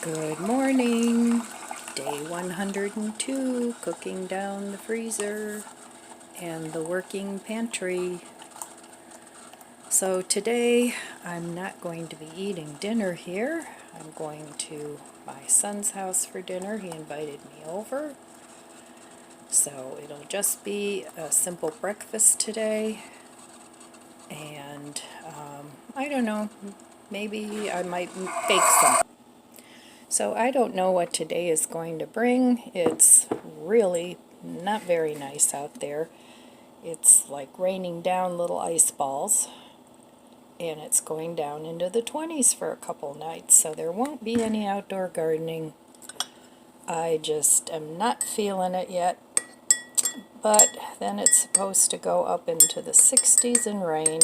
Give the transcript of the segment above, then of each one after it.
Good morning, day 102, cooking down the freezer and the working pantry. So today I'm not going to be eating dinner here. I'm going to my son's house for dinner. He invited me over. So it'll just be a simple breakfast today. And I don't know, maybe I might bake some. So I don't know what today is going to bring. It's really not very nice out there. It's like raining down little ice balls, and it's going down into the 20s for a couple nights, so there won't be any outdoor gardening. I just am not feeling it yet, but then it's supposed to go up into the 60s and rain.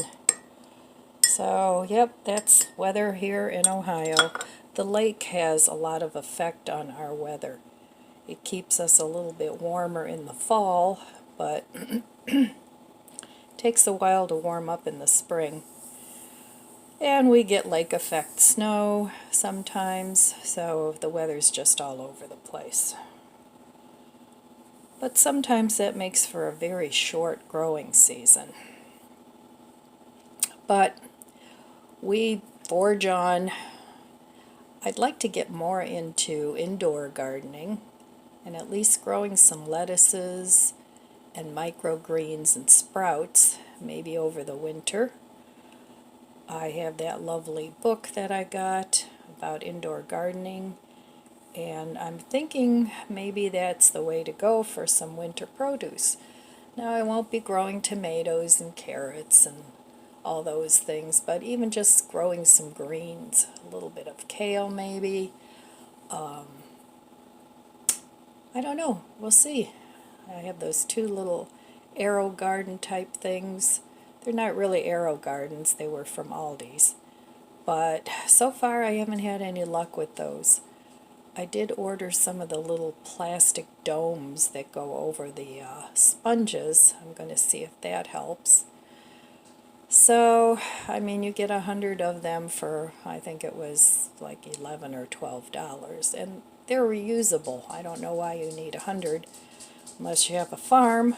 So, yep, that's weather here in Ohio. The lake has a lot of effect on our weather. It keeps us a little bit warmer in the fall, but takes a while to warm up in the spring. And we get lake effect snow sometimes, so the weather's just all over the place. But sometimes that makes for a very short growing season. But we forge on. I'd like to get more into indoor gardening and at least growing some lettuces and microgreens and sprouts, maybe over the winter. I have that lovely book that I got about indoor gardening, and I'm thinking maybe that's the way to go for some winter produce. Now, I won't be growing tomatoes and carrots and all those things, but even just growing some greens, a little bit of kale maybe. I don't know, we'll see. I have those two little arrow garden type things. They're not really arrow gardens, they were from Aldi's. But so far I haven't had any luck with those. I did order some of the little plastic domes that go over the sponges. I'm going to see if that helps. So, I mean, you get 100 of them for, I think it was like $11 or $12, and they're reusable. I don't know why you need 100 unless you have a farm,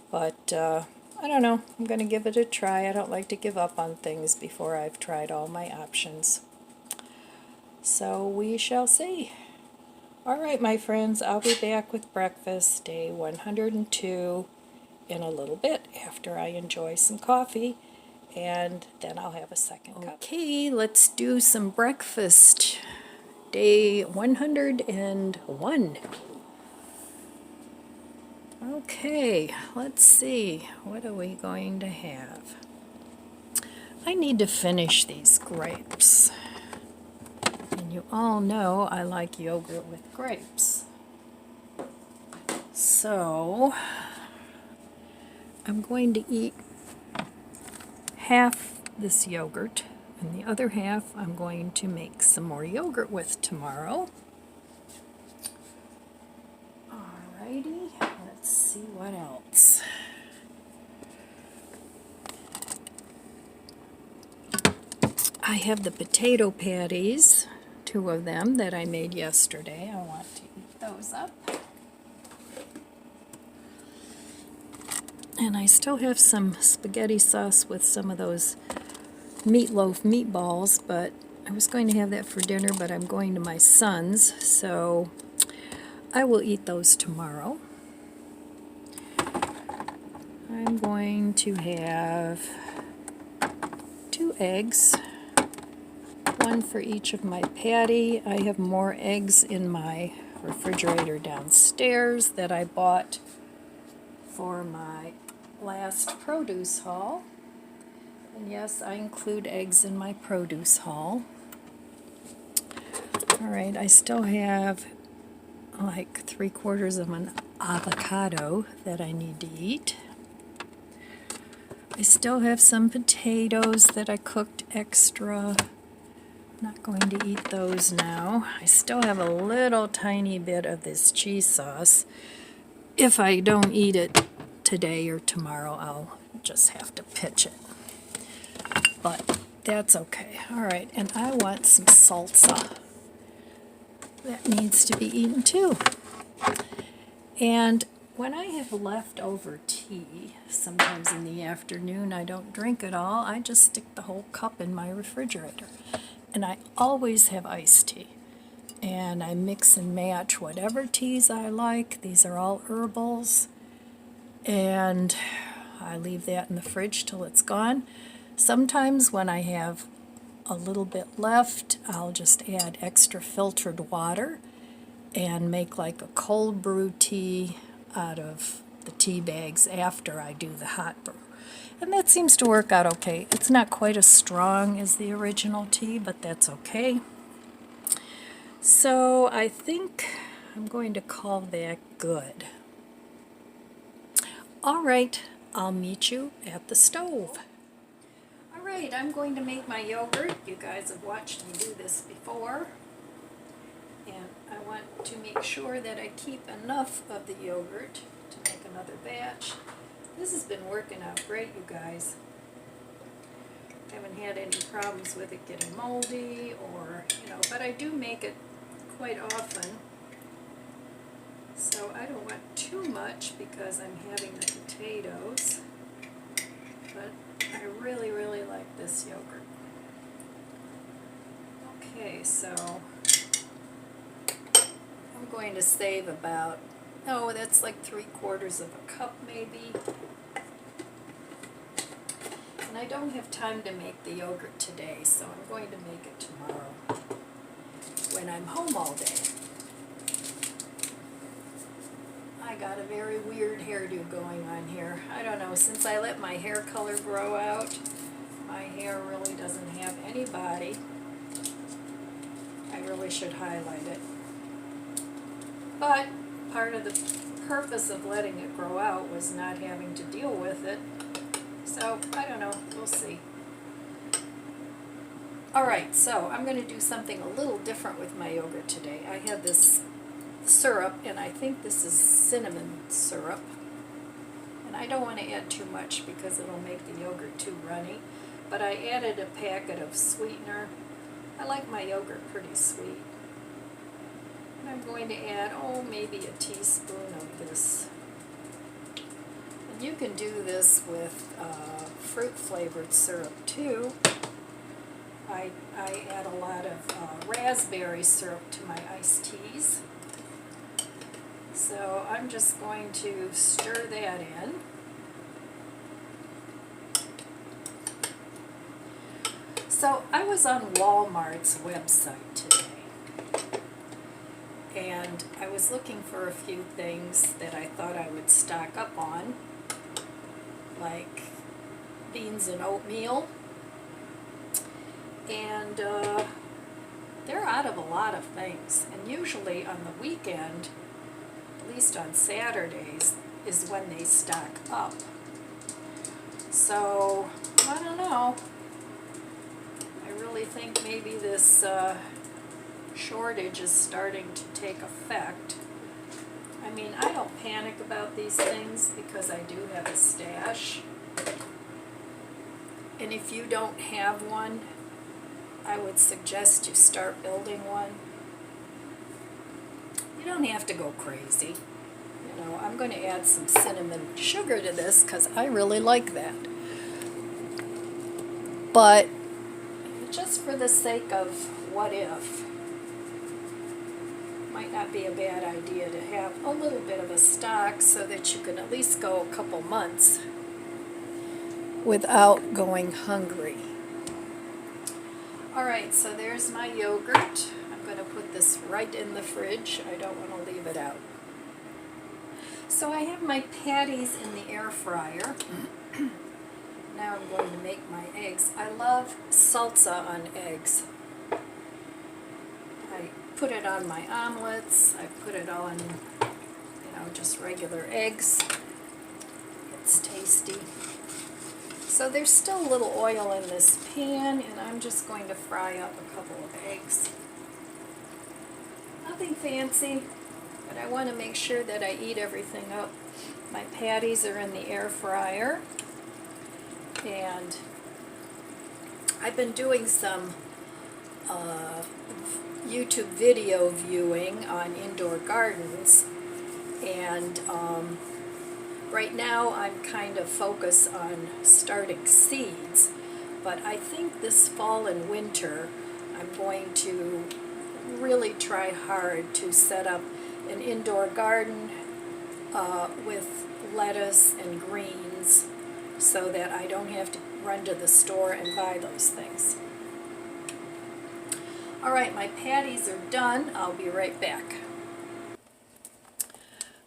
but I don't know. I'm going to give it a try. I don't like to give up on things before I've tried all my options. So we shall see. All right, my friends, I'll be back with breakfast, day 102, in a little bit after I enjoy some coffee, and then I'll have a second cup. Okay, let's do some breakfast. Day 101. Okay, let's see. What are we going to have? I need to finish these grapes. And you all know I like yogurt with grapes. So, I'm going to eat half this yogurt, and the other half I'm going to make some more yogurt with tomorrow. Alrighty, let's see what else. I have the potato patties, 2 of them that I made yesterday. I want to eat those up. And I still have some spaghetti sauce with some of those meatloaf meatballs, but I was going to have that for dinner, but I'm going to my son's, so I will eat those tomorrow. I'm going to have 2 eggs, 1 for each of my patty. I have more eggs in my refrigerator downstairs that I bought for my last produce haul. And yes, I include eggs in my produce haul. Alright, I still have like 3/4 of an avocado that I need to eat. I still have some potatoes that I cooked extra. Not going to eat those now. I still have a little tiny bit of this cheese sauce. If I don't eat it today or tomorrow, I'll just have to pitch it. But that's okay. Alright, and I want some salsa. that needs to be eaten too. And when I have leftover tea, sometimes in the afternoon, I don't drink it all. I just stick the whole cup in my refrigerator. And I always have iced tea. And I mix and match whatever teas I like. These are all herbals. And I leave that in the fridge till it's gone. Sometimes when I have a little bit left, I'll just add extra filtered water and make like a cold brew tea out of the tea bags after I do the hot brew. And that seems to work out okay. It's not quite as strong as the original tea, but that's okay. So I think I'm going to call that good. All right, I'll meet you at the stove. All right, I'm going to make my yogurt. You guys have watched me do this before. And I want to make sure that I keep enough of the yogurt to make another batch. This has been working out great, you guys. Haven't had any problems with it getting moldy or, but I do make it quite often. So I don't want too much because I'm having the potatoes. But I really, really like this yogurt. Okay, so I'm going to save about, that's like 3/4 of a cup maybe. And I don't have time to make the yogurt today, so I'm going to make it tomorrow when I'm home all day. I got a very weird hairdo going on here. I don't know, since I let my hair color grow out, my hair really doesn't have any body. I really should highlight it. But part of the purpose of letting it grow out was not having to deal with it. So, I don't know, we'll see. Alright, so I'm going to do something a little different with my yogurt today. I have this syrup, and I think this is cinnamon syrup. And I don't want to add too much because it'll make the yogurt too runny. But I added a packet of sweetener. I like my yogurt pretty sweet. And I'm going to add, maybe a teaspoon of this. And you can do this with fruit-flavored syrup too. I add a lot of raspberry syrup to my iced teas. So I'm just going to stir that in. So I was on Walmart's website today, and I was looking for a few things that I thought I would stock up on, like beans and oatmeal, and they're out of a lot of things, and usually on the weekend, at least on Saturdays, is when they stock up. So, I don't know. I really think maybe this shortage is starting to take effect. I mean, I don't panic about these things because I do have a stash. And if you don't have one, I would suggest you start building one. You don't have to go crazy. I'm going to add some cinnamon sugar to this because I really like that. But just for the sake of what if, might not be a bad idea to have a little bit of a stock so that you can at least go a couple months without going hungry. Alright, so there's my yogurt. I'm going to put this right in the fridge. I don't want to leave it out. So I have my patties in the air fryer. Now I'm going to make my eggs. I love salsa on eggs. I put it on my omelets. I put it on, just regular eggs. It's tasty. So there's still a little oil in this pan, and I'm just going to fry up a couple of eggs. Nothing fancy, but I want to make sure that I eat everything up. My patties are in the air fryer, and I've been doing some YouTube video viewing on indoor gardens, and right now I'm kind of focused on starting seeds, but I think this fall and winter I'm going to really try hard to set up an indoor garden with lettuce and greens so that I don't have to run to the store and buy those things. Alright, my patties are done. I'll be right back.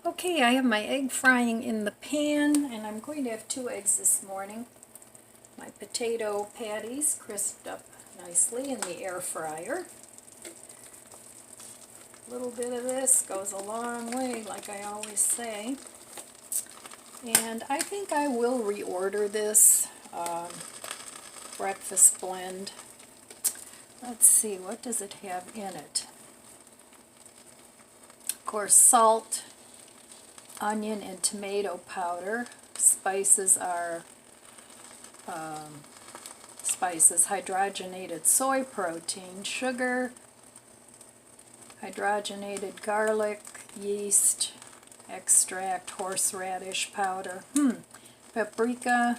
Okay, I have my egg frying in the pan, and I'm going to have 2 eggs this morning. My potato patties crisped up nicely in the air fryer. A little bit of this goes a long way, like I always say. And I think I will reorder this breakfast blend. Let's see, what does it have in it? Of course, salt, onion, and tomato powder. Spices are hydrogenated soy protein, sugar, hydrogenated garlic, yeast, extract, horseradish powder, paprika,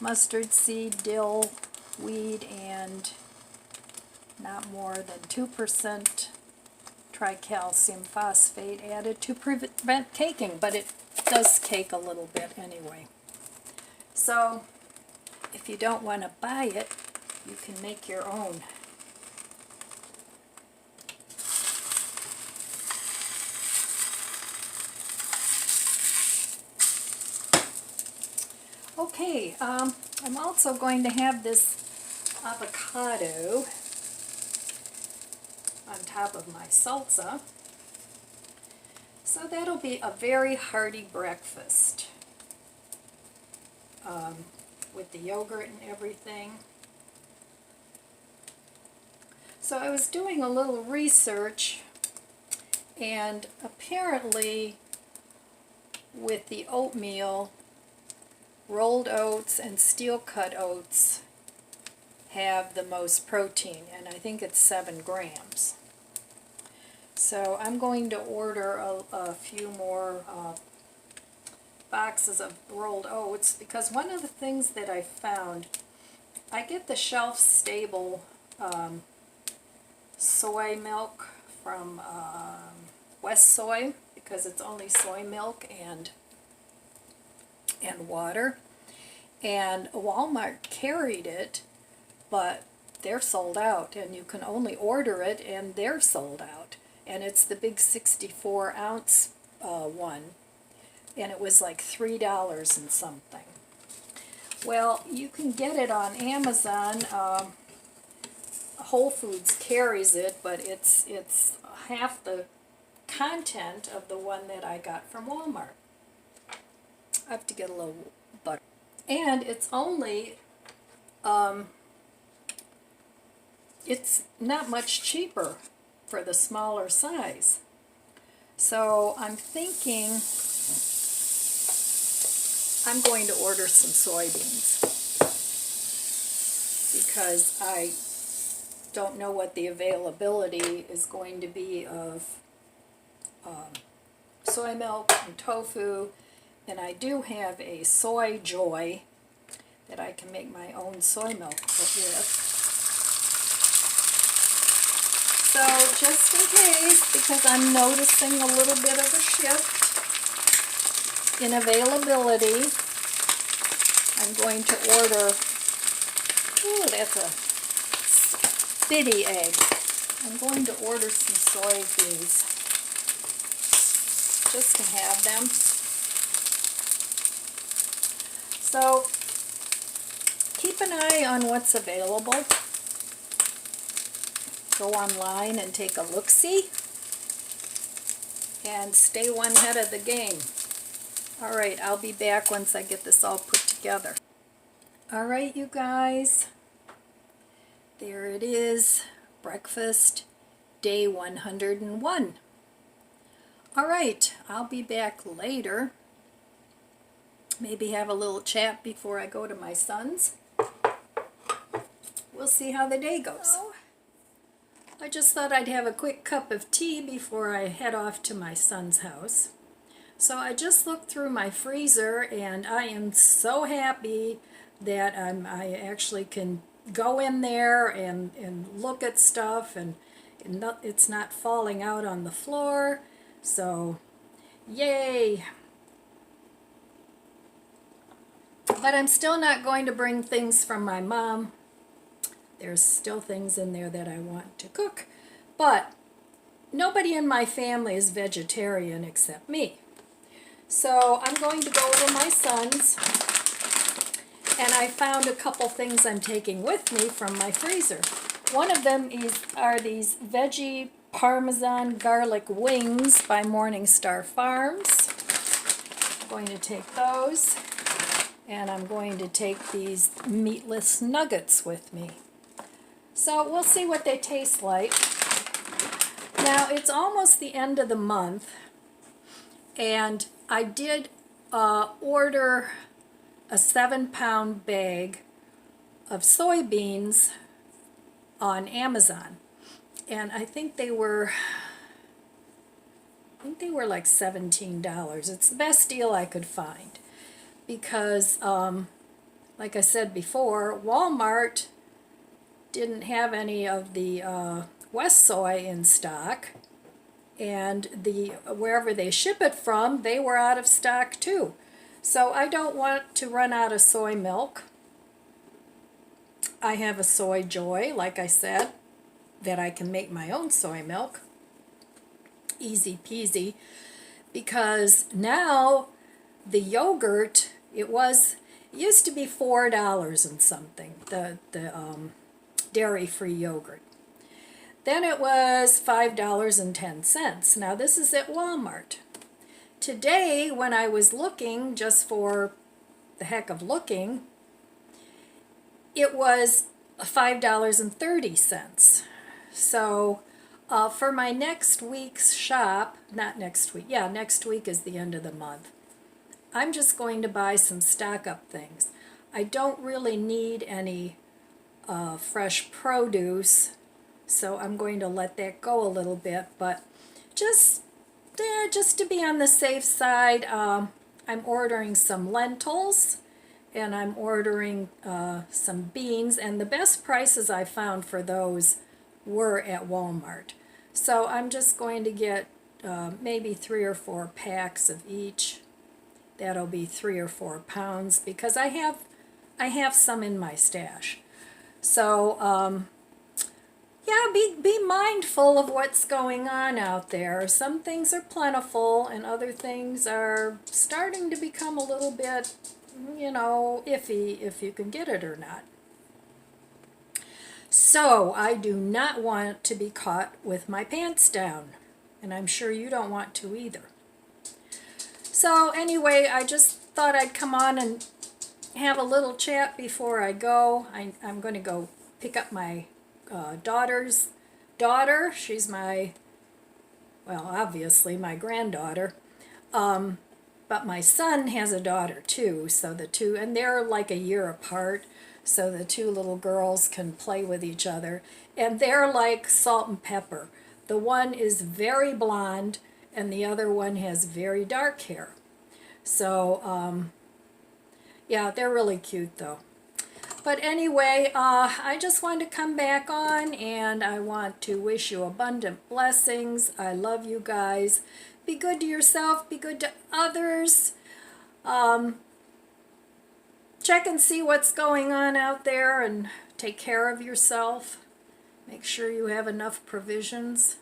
mustard seed, dill, weed, and not more than 2% tricalcium phosphate added to prevent caking, but it does cake a little bit anyway. So if you don't want to buy it, you can make your own. Okay, I'm also going to have this avocado on top of my salsa. So that'll be a very hearty breakfast with the yogurt and everything. So I was doing a little research, and apparently with the oatmeal, rolled oats and steel cut oats have the most protein, and I think it's 7 grams. So I'm going to order a few more boxes of rolled oats, because one of the things that I found, I get the shelf-stable soy milk from West Soy, because it's only soy milk and water, and Walmart carried it, but they're sold out, and you can only order it and they're sold out, and it's the big 64-ounce one, and it was like $3 and something. Well, you can get it on Amazon. Whole Foods carries it, but it's half the content of the one that I got from Walmart. I have to get a little butter. And it's only, it's not much cheaper for the smaller size. So I'm thinking I'm going to order some soybeans, because I don't know what the availability is going to be of soy milk and tofu, and I do have a Soy Joy that I can make my own soy milk with. So just in case, because I'm noticing a little bit of a shift in availability, I'm going to order, ooh, that's a bitty egg. I'm going to order some soybeans just to have them. So keep an eye on what's available. Go online and take a look-see, and stay one head of the game. Alright, I'll be back once I get this all put together. Alright, you guys, there it is, breakfast day 101. Alright, I'll be back later. Maybe have a little chat before I go to my son's. We'll see how the day goes. I just thought I'd have a quick cup of tea before I head off to my son's house. So I just looked through my freezer and I am so happy that I actually can go in there and look at stuff and it's not falling out on the floor. So yay! But I'm still not going to bring things from my mom. There's still things in there that I want to cook. But nobody in my family is vegetarian except me. So I'm going to go over my son's, and I found a couple things I'm taking with me from my freezer. One of them are these veggie Parmesan garlic wings by Morningstar Farms. I'm going to take those, and I'm going to take these meatless nuggets with me. So we'll see what they taste like. Now it's almost the end of the month, and I did order a 7-pound bag of soybeans on Amazon, and I think they were like $17. It's the best deal I could find because, like I said before, Walmart didn't have any of the West soy in stock, and wherever they ship it from, they were out of stock too. So I don't want to run out of soy milk. I have a Soy Joy, like I said, that I can make my own soy milk. Easy peasy. Because now the yogurt, it used to be $4 and something, the dairy-free yogurt. Then it was $5.10. Now this is at Walmart. Today, when I was looking, just for the heck of looking, it was $5.30. So for my next week's shop, not next week, yeah, next week is the end of the month, I'm just going to buy some stock-up things. I don't really need any fresh produce, so I'm going to let that go a little bit, but just to be on the safe side, I'm ordering some lentils, and I'm ordering some beans, and the best prices I found for those were at Walmart. So I'm just going to get maybe 3 or 4 packs of each. That'll be 3 or 4 pounds because I have some in my stash. So yeah, be mindful of what's going on out there. Some things are plentiful and other things are starting to become a little bit, you know, iffy if you can get it or not. So I do not want to be caught with my pants down, and I'm sure you don't want to either. So anyway, I just thought I'd come on and have a little chat before I go. I'm going to go pick up my daughter's daughter. She's well, obviously my granddaughter. But my son has a daughter too, so and they're like a year apart, so the two little girls can play with each other. And they're like salt and pepper. The one is very blonde, and the other one has very dark hair. So, yeah, they're really cute though. But anyway, I just wanted to come back on, and I want to wish you abundant blessings. I love you guys. Be good to yourself. Be good to others. Check and see what's going on out there and take care of yourself. Make sure you have enough provisions.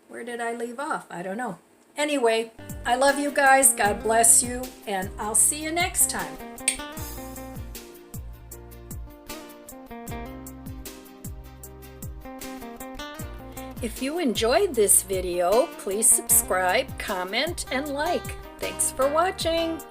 Where did I leave off? I don't know. Anyway, I love you guys. God bless you, and I'll see you next time. If you enjoyed this video, please subscribe, comment, and like. Thanks for watching.